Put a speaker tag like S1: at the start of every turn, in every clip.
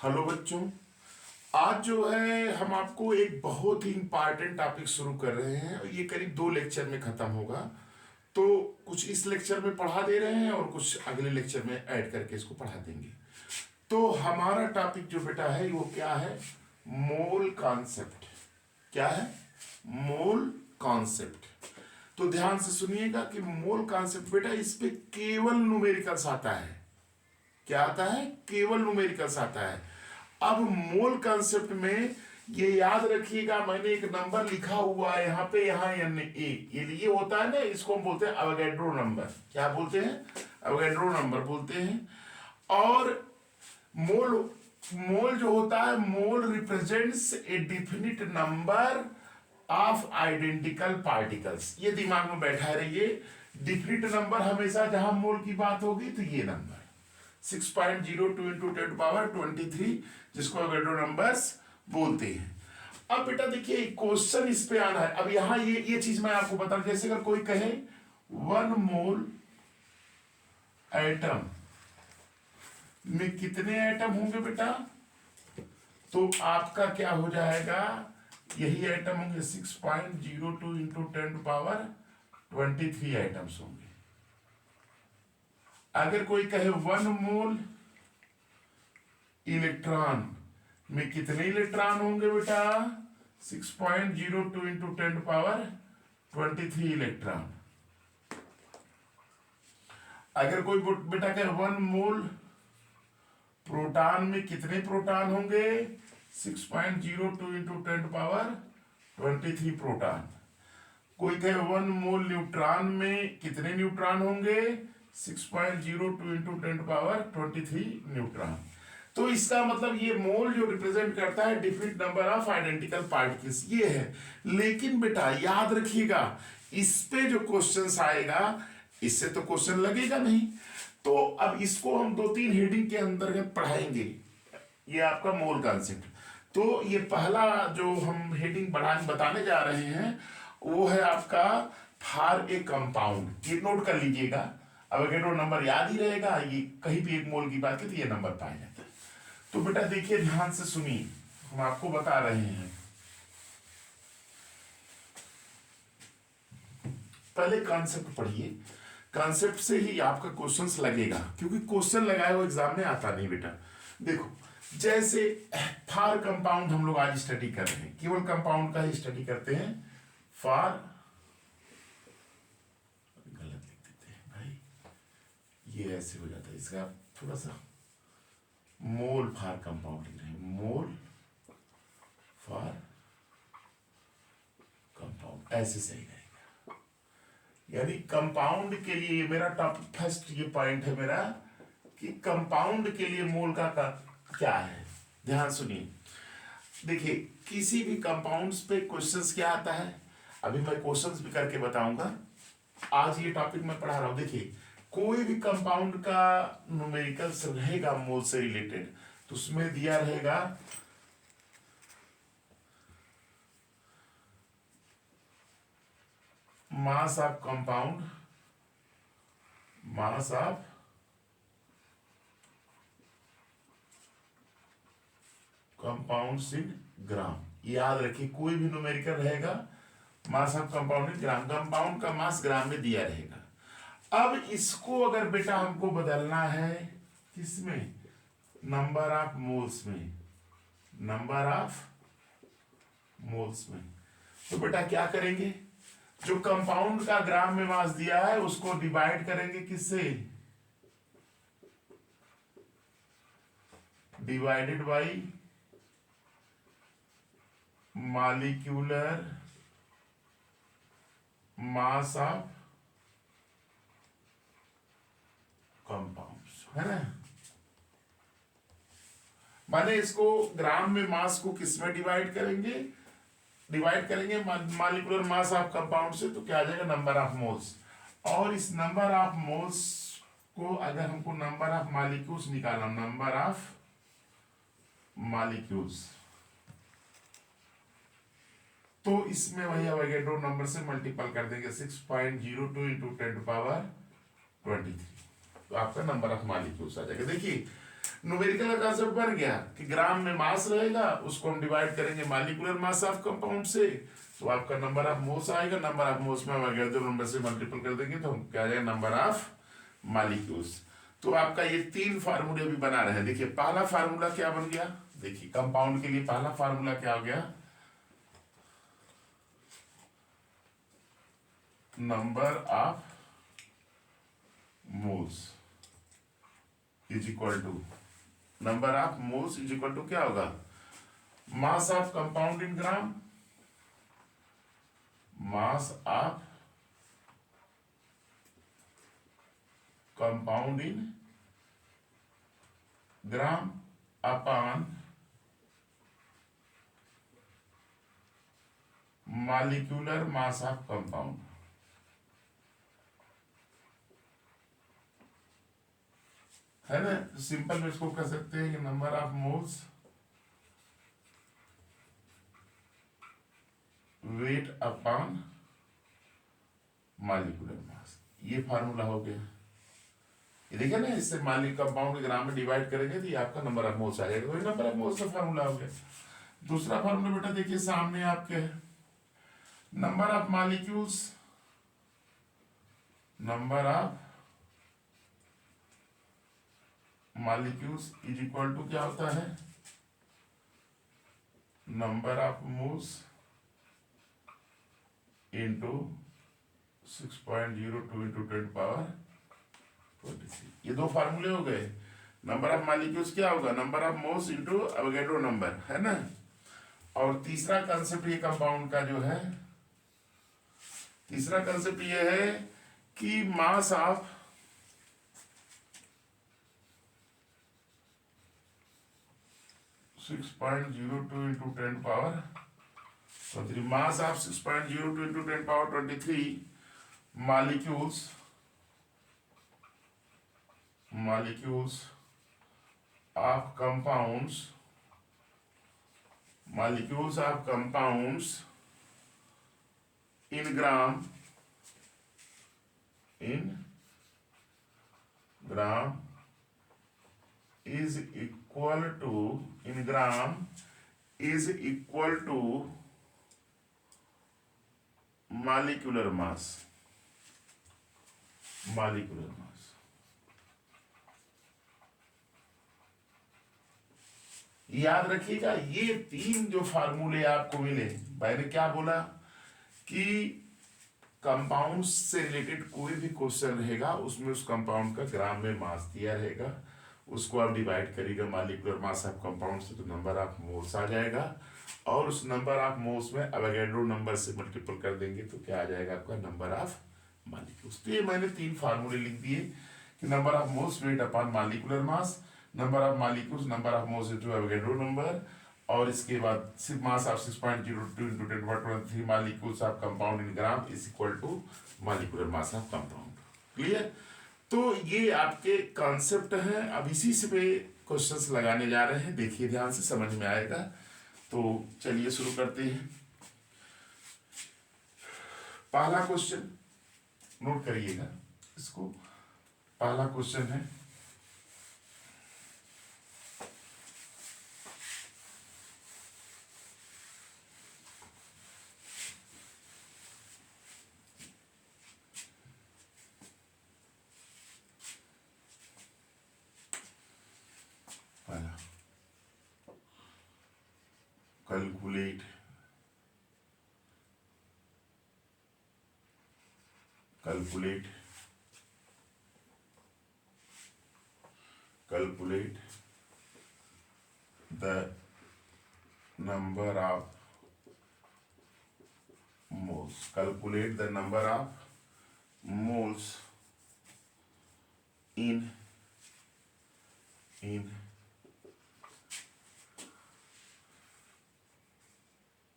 S1: Hello बच्चों। आज जो है हम आपको एक बहुत ही इंपॉर्टेंट टॉपिक शुरू कर रहे हैं और ये करीब 2 लेक्चर में खत्म होगा। तो कुछ इस लेक्चर में पढ़ा दे रहे हैं और कुछ अगले लेक्चर में ऐड करके इसको पढ़ा देंगे। तो हमारा टॉपिक जो बेटा है वो क्या है? Mole concept. क्या है? Mole concept. तो ध्यान से सुनिएगा कि मोल कॉन्सेप्ट बेटा इस पे केवल न्यूमेरिकल्स आता है। क्या आता है? केवल न्यूमेरिकल्स आता है। अब मोल कॉन्सेप्ट में ये याद रखिएगा, मैंने एक नंबर लिखा हुआ है यहाँ पे, यहाँ ये होता है ना, इसको हम बोलते हैं अवोगाड्रो नंबर। क्या बोलते हैं? अवोगाड्रो नंबर बोलते हैं। और मोल मोल जो होता है, mole represents a definite number of identical particles. ये दिमाग में बैठा रहिए, डिफिनिट नंबर हमेशा जहां मोल की बात होगी तो ये नंबर 6.02 इंटू 10⁻23 जिसको अवोगाड्रो नंबर्स बोलते हैं। अब बेटा देखिए क्वेश्चन इस पे आना है। अब यहां ये चीज मैं आपको बता, जैसे अगर कोई कहे 1 मोल एटम में कितने एटम होंगे बेटा, तो आपका क्या हो जाएगा, यही एटम होंगे 6.02 इंटू 10⁻23 एटम्स होंगे। अगर कोई कहे 1 मोल इलेक्ट्रॉन में कितने इलेक्ट्रॉन होंगे बेटा, 6.02 इंटू 10⁻23 इलेक्ट्रॉन। अगर कोई बेटा कहे 1 मोल प्रोटॉन में कितने प्रोटॉन होंगे, 6.02 इंटू 10⁻23 प्रोटॉन। कोई कहे 1 मोल न्यूट्रॉन में कितने न्यूट्रॉन होंगे, 6.02 इंटू 10⁻23 न्यूट्रॉन। तो इसका मतलब ये मोल जो रिप्रेजेंट करता है different number of identical particles, ये है। लेकिन बेटा याद रखिएगा, इस पे जो क्वेश्चंस आएगा इससे तो क्वेश्चन लगेगा नहीं। तो अब इसको हम 2-3 हेडिंग के अंतर्गत पढ़ाएंगे। ये आपका मोल कॉन्सेप्ट। तो ये पहला जो हम हेडिंग बताने जा रहे हैं वो है आपका फॉर ए कंपाउंड। ये नोट कर लीजिएगा, अवोगाड्रो नंबर याद ही रहेगा, ये कहीं भी एक मोल की बात की तो ये नंबर पाया जाता है। तो बेटा देखिए ध्यान से सुनिए, हम आपको बता रहे हैं। पहले कॉन्सेप्ट पढ़िए, कॉन्सेप्ट से ही आपका क्वेश्चंस लगेगा, क्योंकि क्वेश्चन लगाए वो एग्जाम में आता नहीं बेटा। देखो जैसे फॉर कंपाउंड हम लोग आज स्टडी कर रहे हैं, केवल कंपाउंड का ही स्टडी करते हैं। फॉर, गलत लिख देते हैं भाई, ये ऐसे हो जाता है, इसका थोड़ा सा मोल फॉर कंपाउंड लिख रहे हैं, मोल फॉर कंपाउंड, ऐसे सही रहेगा। यानी कंपाउंड के लिए मेरा टॉप फर्स्ट ये पॉइंट है मेरा कि कंपाउंड के लिए मोल का क्या है। ध्यान सुनिए, देखिए किसी भी कंपाउंड्स पे क्वेश्चंस क्या आता है, अभी मैं क्वेश्चंस भी करके बताऊंगा। आज ये टॉपिक मैं पढ़ा रहा हूं। देखिए कोई भी कंपाउंड का न्यूमेरिकल्स रहेगा मोल से रिलेटेड, तो उसमें दिया रहेगा mass of compound, mass of compounds in gram. याद रखिए कोई भी न्यूमेरिकल रहेगा, mass of compound in gram, compound का मास ग्राम में दिया रहेगा। अब इसको अगर बेटा हमको बदलना है किसमें, नंबर ऑफ मोल्स में, नंबर ऑफ मोल्स में, तो बेटा क्या करेंगे, जो कंपाउंड का ग्राम में मास दिया है उसको डिवाइड करेंगे किससे, divided by molecular mass of compounds, है ना। माने इसको ग्राम में मास को किस में डिवाइड करेंगे, डिवाइड करेंगे मॉलिक्यूलर मास ऑफ कंपाउंड से, तो क्या आ जाएगा, नंबर ऑफ मोल्स। और इस नंबर ऑफ मोल्स को अगर हमको नंबर ऑफ मॉलिक्यूल्स निकालना, नंबर ऑफ मॉलिक्यूल्स, तो इसमें वही अवोगाड्रो नंबर से मल्टीपल कर देंगे, 6.02 इंटू 10⁻23, तो आपका नंबर ऑफ मॉलिक्यूल्स आ जाएगा। देखिए न्यूमेरिकल का कंसेप्ट बन गया कि ग्राम में मास रहेगा, उसको हम डिवाइड करेंगे मॉलिक्यूलर मास ऑफ कंपाउंड से, तो आपका नंबर ऑफ मोल्स आएगा। नंबर ऑफ मोल्स में अगर नंबर से मल्टीपल कर देंगे तो क्या आ जाएगा, नंबर ऑफ मॉलिक्यूल्स। तो आपका ये 3 फार्मूले भी बना रहे हैं। देखिए पहला फार्मूला क्या बन गया, देखिए कंपाउंड के लिए पहला फार्मूला क्या हो गया, number of moles is equal to, number of moles is equal to क्या होगा, mass of compound in gram, mass of compound in gram upon molecular mass of compound. है ना, सिंपल में इसको कह सकते हैं कि number of moles weight upon molecular mass, ये फार्मूला हो गया। ये देखिए ना, इससे मॉलिक्यूलर कंपाउंड ग्राम में डिवाइड करेंगे तो ये आपका नंबर ऑफ मोल्स आ जाएगा, वही नंबर ऑफ मोल्स का फार्मूला हो गया। दूसरा फार्मूला बेटा देखिए सामने आपके है, number of molecules, number of molecules is equal to क्या होता है, number of moles into 6.02 into 10⁻23। ये 2 फार्मूले हो गए। नंबर ऑफ मॉलिक्यूल्स क्या होगा, number of moles into Avogadro number, है ना। और तीसरा कंसेप्ट ये कंपाउंड का जो है, तीसरा कंसेप्ट ये है कि मास of 6.02 into 10⁻23, mass of 6.02 into 10⁻23 molecules of compounds in gram is equal to, in gram is equal to molecular mass, याद रखिएगा। ये 3 जो फार्मूले आपको मिले, मैंने क्या बोला कि कंपाउंड से रिलेटेड कोई भी क्वेश्चन रहेगा उसमें उस कंपाउंड का ग्राम में मास दिया रहेगा, उसको आप डिवाइड करिएगा मॉलिक्यूलर मास ऑफ कंपाउंड से तो नंबर ऑफ मोल्स आ जाएगा, और उस नंबर ऑफ मोल्स में अवोगाड्रो नंबर से मल्टीपल कर देंगे तो क्या आ जाएगा आपका, नंबर ऑफ मॉलिक्यूल्स। तो ये मैंने 3 फार्मूले लिख दिए कि number of moles weight upon molecular mass, number of molecules, number of moles into Avogadro number, और इसके बाद mass of 6.02 into 10⁻23 molecules of compound in gram is equal to molecular mass of compound. Clear. तो ये आपके concept हैं, अब इसी से पे क्वेश्चंस लगाने जा रहे हैं, देखिए ध्यान से, समझ में आएगा। तो चलिए शुरू करते हैं। पहला क्वेश्चन नोट करिएगा इसको, पहला क्वेश्चन है, calculate the number of moles, calculate the number of moles in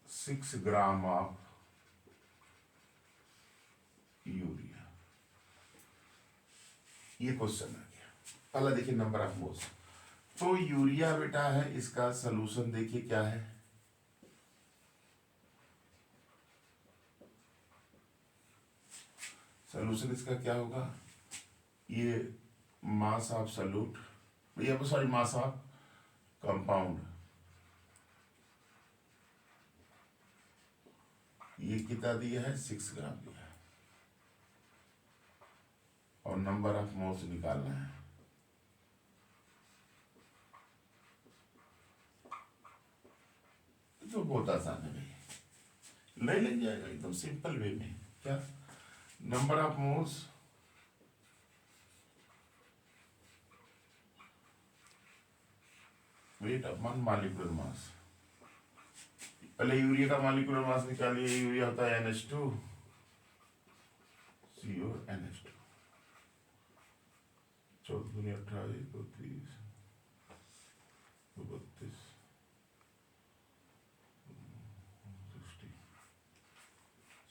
S1: 6 gram of urea. ये क्वेश्चन आ गया। पहला देखिए नंबर ऑफ मोल्स, तो यूरिया बेटा है, इसका सलूशन देखिए क्या है, सलूशन इसका क्या होगा, ये मास ऑफ सल्यूट भैया सॉरी मास ऑफ कंपाउंड, ये कितना दिया है 6 ग्राम दिया है, और नंबर ऑफ मोल्स निकालना है। तो बहुत आसान है भाई, ले लें जाएगा एकदम सिंपल वे में। क्या number of moles weight upon molecular मास। पहले यूरिया का मॉलिक्यूलर मास निकालिए, यूरिया होता है NH2 CO NH2, 14 28 32 32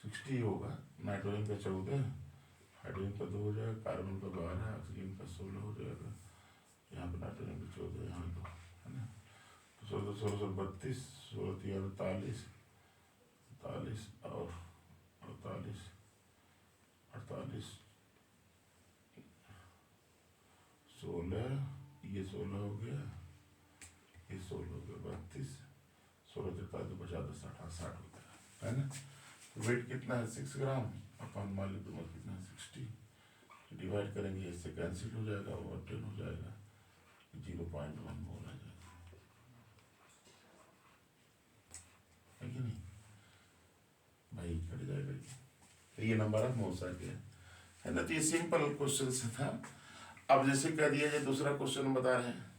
S1: 60 होगा। नाइट्रोजन का 14, हाइड्रोजन का 2 हो जाएगा, कार्बन का 12, ऑक्सीजन का 16 हो जाएगा, यहाँ पर नाइट्रोजन का 14, यहाँ 2 है ना। तो 16 16 32, 16 43 48 और 48 48 16, ये 16 हो गया, ये 16 हो गया 32, 16 43 50 10 60 हो गया, है ना। तो वेट कितना है 6 ग्राम अपन मॉलिक्यूलर मास कितना है 60, तो डिवाइड करेंगे, इससे कैंसिल हो जाएगा, और 10 हो जाएगा, 0.1 मोल आ जाएगा, है कि नहीं भाई, कट जाएगा। तो ये नंबर ऑफ मोल्स आ गया, है ना। तो ये सिंपल क्वेश्चन से था। अब जैसे कह दिया जाए दूसरा क्वेश्चन बता रहे हैं,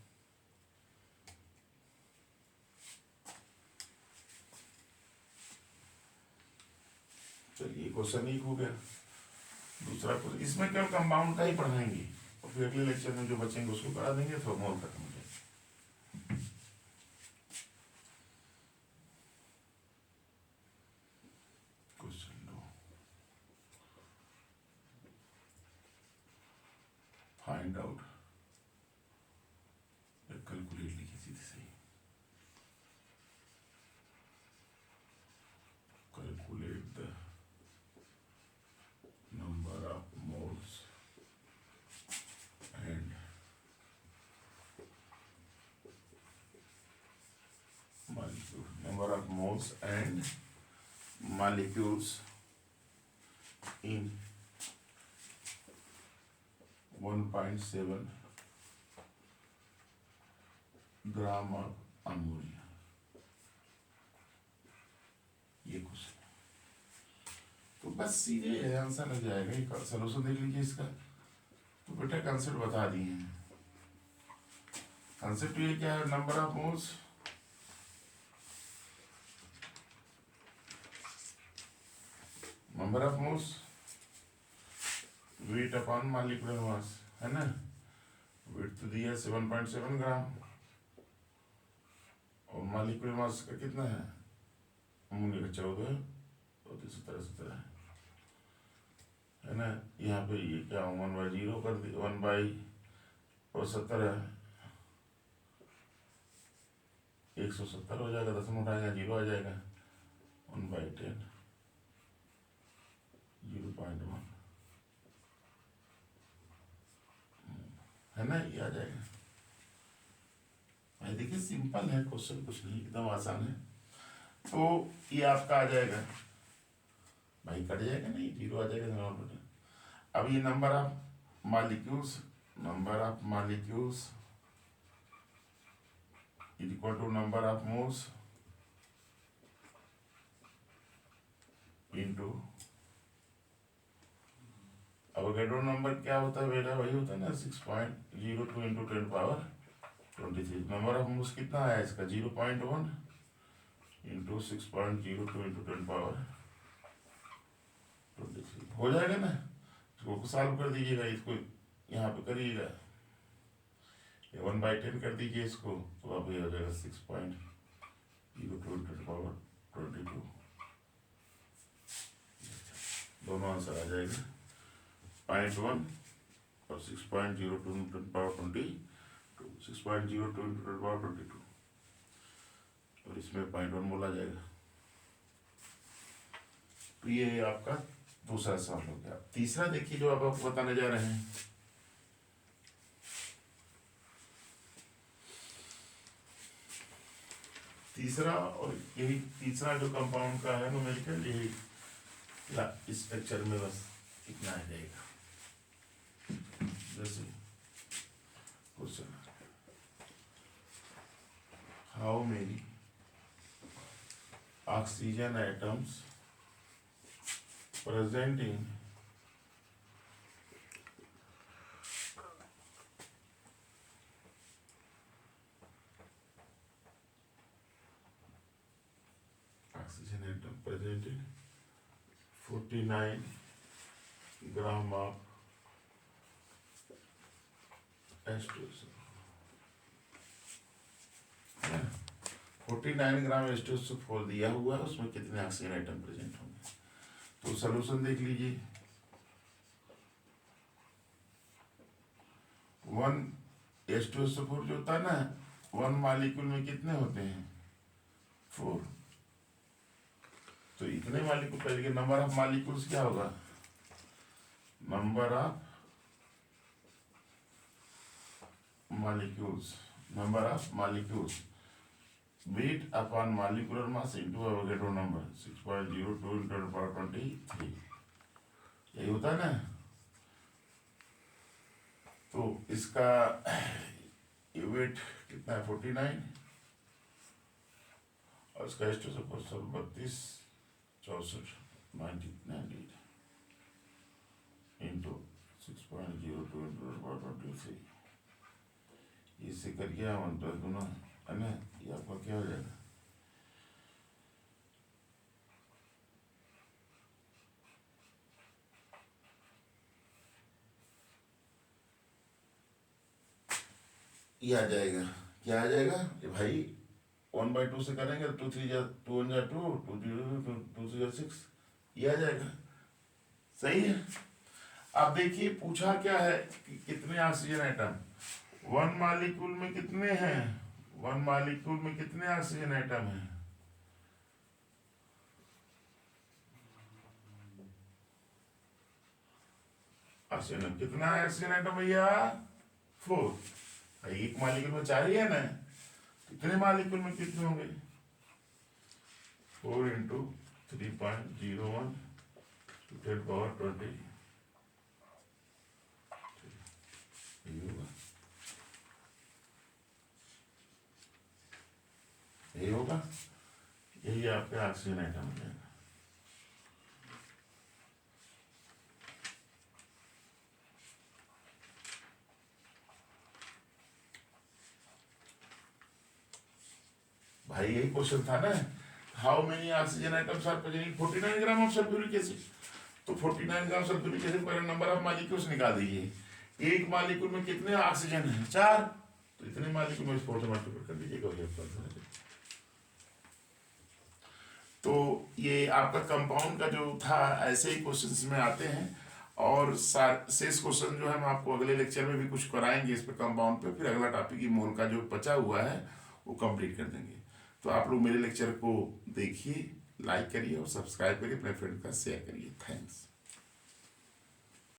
S1: चलिए क्वेश्चन एक हो गया। दूसरा क्वेश्चन, इसमें केवल कंपाउंड का ही पढ़ाएंगे, और फिर अगले लेक्चर में जो बचेंगे उसको करा देंगे, तो मोल खत्म हो जाएगा। क्वेश्चन 2, फाइंड आउट, कैलकुलेट लिखिए सीधे सही, calculate the number of moles and molecules, number of moles and molecules in 1.7 gram of ammonia. ये क्वेश्चन तो बस सीधे आंसर लग जाएगा, ये सॉल्यूशन देख लीजिए इसका। तो बेटा कंसेप्ट बता दिए हैं। कंसेप्ट ये क्या है, number of moles weight upon molecular मास, है ना। वेट तो दिया 7.7 ग्राम, और मॉलिक्यूलर मास का कितना है, अमोनिया का 14 और 17 है ना। यहाँ पे ये क्या 1/0 कर दी, 1/17 170 हो जाएगा, 10 उठाएगा 0 आ जाएगा, 1/10 0.1 है ना, ये आ जाएगा भाई। देखिए सिंपल है क्वेश्चन, कुछ नहीं, एकदम आसान है। तो ये आपका आ जाएगा भाई, कट जाएगा नहीं, 0 आ जाएगा। अब ये number of molecules is equal to number of moles into, Avogadro number क्या होता है बेटा, वही होता है ना 6.02 इंटू 10⁻23। नंबर ऑफ मोल्स कितना है इसका 0.1 इंटू 6.02 इंटू 10⁻23 हो जाएगा ना। इसको सॉल्व कर दीजिएगा, इसको यहाँ पे करिएगा, 1/10 कर दीजिए इसको, तो अब ये हो जाएगा 6.02 इंटू 10⁻22। दोनों आंसर आ जाएगा 0.1 और 6.02 इंटू 10⁻22, 6.02 इंटू 10⁻22, और इसमें 0.1 बोला जाएगा। तो ये आपका दूसरा सवाल हो गया। तीसरा देखिए जो अब आपको बताने जा रहे हैं, तीसरा, और यही तीसरा जो कंपाउंड का है न्यूमेरिकल, यही इस स्ट्रक्चर में बस इतना आ जाएगा। जैसे question, how many oxygen atoms present in oxygen atom present in 49 gram of H2SO। 49 gram H2SO4 दिया हुआ है, उसमें कितने ऑक्सीजन आइटम प्रेजेंट होंगे। तो सॉल्यूशन देख लीजिए। 1 H2SO4 जो होता है ना, 1 मॉलिक्यूल में कितने होते हैं, 4। तो इतने मॉलिक्यूल, पहले के नंबर ऑफ मॉलिक्यूल्स क्या होगा, number of molecules weight upon molecular mass into Avogadro number 6.02 into 10^23। यही होता है ना। तो इसका वेट कितना है, 49, और इसका H2SO4 32 64 98 इंटू 6.02 into 10^23। इससे करिए 1 गुना, है ना, ये आपका क्या हो जाएगा, ये आ जाएगा, क्या आ जाएगा ये भाई, 1/2 से करेंगे तो 2 3 जा 2 1 जा 2 2 0 2 3 जा 6, ये आ जाएगा। सही है। अब देखिए पूछा क्या है कि कितने ऑक्सीजन एटम, 1 मॉलिक्यूल में कितने हैं, 1 मॉलिक्यूल में कितने ऑक्सीजन एटम हैं, ऑक्सीजन कितना है, ऑक्सीजन एटम भैया 4। एक मॉलिक्यूल में 4 ही है ना, कितने मॉलिक्यूल में कितने होंगे, 4 इंटू 3.01 to 10^20। यही होगा, यही आपके ऑक्सीजन आइटम हो जाएगा। भाई यही क्वेश्चन था ना, how many oxygen atoms are present 49 gram of sulphuric acid. तो 49 ग्राम सल्फ्यूरिक एसिड पर नंबर ऑफ मॉलिक्यूल्स निकाल दीजिए। एक मॉलिक्यूल में कितने ऑक्सीजन है, 4। तो इतने मॉलिक्यूल में 4 से मल्टीप्लाई कर दीजिएगा। तो ये आपका कंपाउंड का जो था, ऐसे ही क्वेश्चंस में आते हैं। और शेष क्वेश्चन जो है हम आपको अगले लेक्चर में भी कुछ कराएंगे इस पे, कंपाउंड पे। फिर अगला टॉपिक ही मोल का जो बचा हुआ है वो कंप्लीट कर देंगे। तो आप लोग मेरे लेक्चर को देखिए, लाइक करिए और सब्सक्राइब करिए, अपने फ्रेंड का शेयर करिए। थैंक्स।